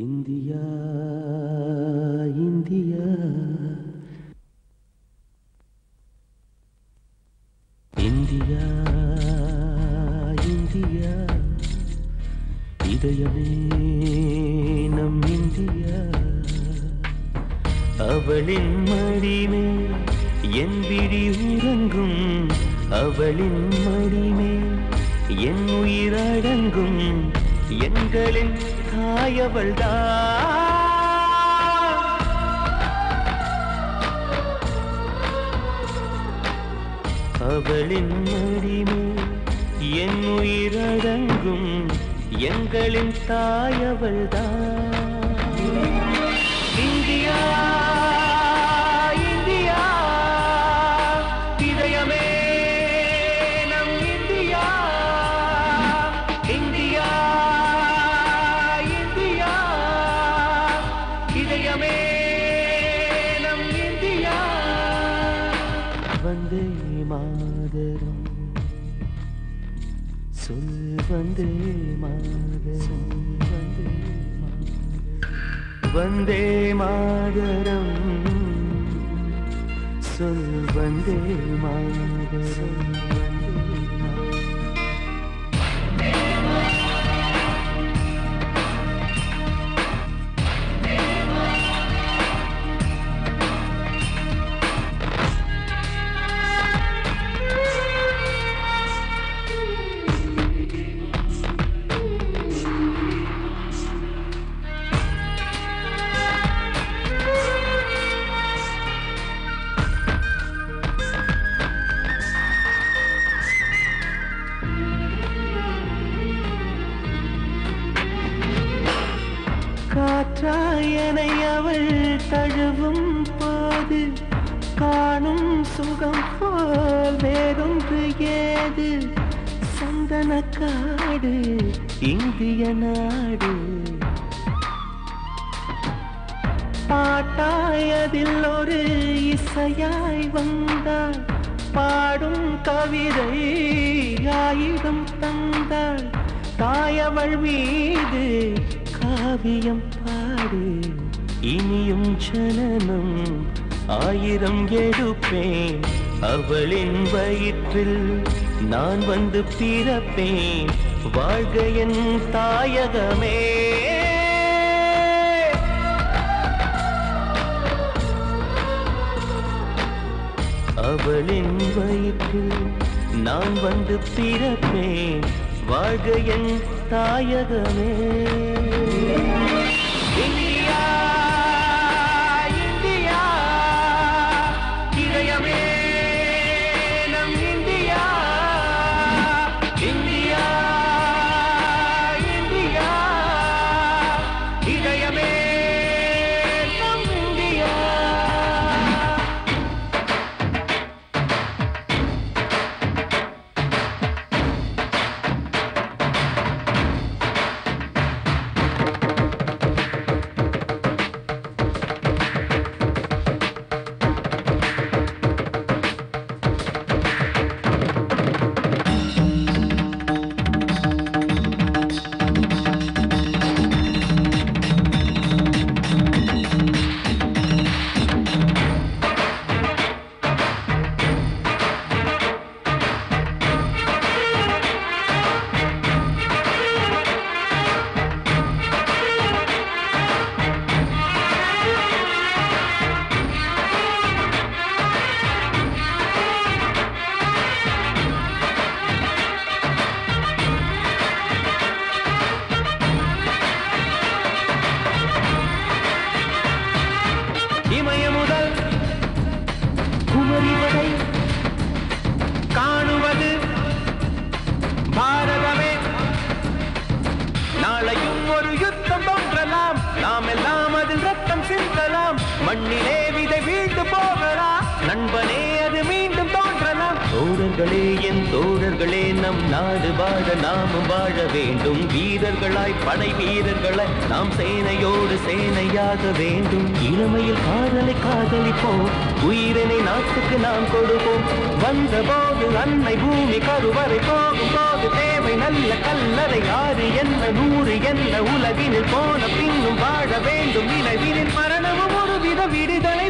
India India India India இதயமே நம் India அவளின் மடிமே என் விழி உறங்கும் அவளின் மடிமே என் உயிரடங்கும் எங்களின் தாயவள்தான் அவளின் மடிமே என் உயிரடங்கும் எங்களின் தாயவள்தான் இந்தியா இந்தியா இதயமே நம் இந்தியா இந்தியா இந்தியா இதயமே நம் இந்தியா வந்தே மாதரம் சொல் வந்தே மாதரம் வந்தே மாதரம் சொல் வந்தே மாதரம் காற்றாயனை அவள் தழுவும் போது காணும் சுகம் போல் வேறொன்று ஏது சந்தனக்காடு இந்திய நாடு பாட்டாயதில் ஒரு இசையாய் வந்தாள் பாடும் கவிதை ஆயுதம் தந்தாள் தாயவள் மீது காவியம் பாடு இனியும் ஜனனம் ஆயிரம் எடுப்பேன் அவளின் வயிற்றில் நான் வந்து பிறப்பேன் வாழ்க என் தாயகமே அவளின் வயிற்றில் நான் வந்து பிறப்பேன் வாழ்க என் தாயகமே இந்தியா இந்தியா இதயமே நம் இந்தியா இந்தியா இந்தியா இதயமே நம் இந்தியா இமய முதல் குமரி வரை காணுவது பாரதமே நாளையும் ஒரு யுத்தம் தோன்றலாம் நாம் எல்லாம் அதில் ரத்தம் சிந்தலாம் மண்ணிலே விதை வீழ்ந்து போகலாம் நண்பனே அது மீண்டும் தோன்றலாம் தோழர்களே என் தோழர்களே நம் நாடு வாழ நாமும் வாழ வேண்டும் வீரர்களாய் படை வீரர்களாய் நாம் சேனையோடு சேனையாக வேண்டும் இளமையில் காதலை காதலிப்போம் உயிரினை நாட்டுக்கு நாம் கொடுப்போம் வந்த போது அன்னை பூமி கருவறை போகும் போது தேவை நல்ல கல்லறை 6 என்ன 100 என்ன உலகினில் போன பின் என்றும் வாழ வேண்டும் நினைவினின் மரணமும் ஒரு வித விடுதலை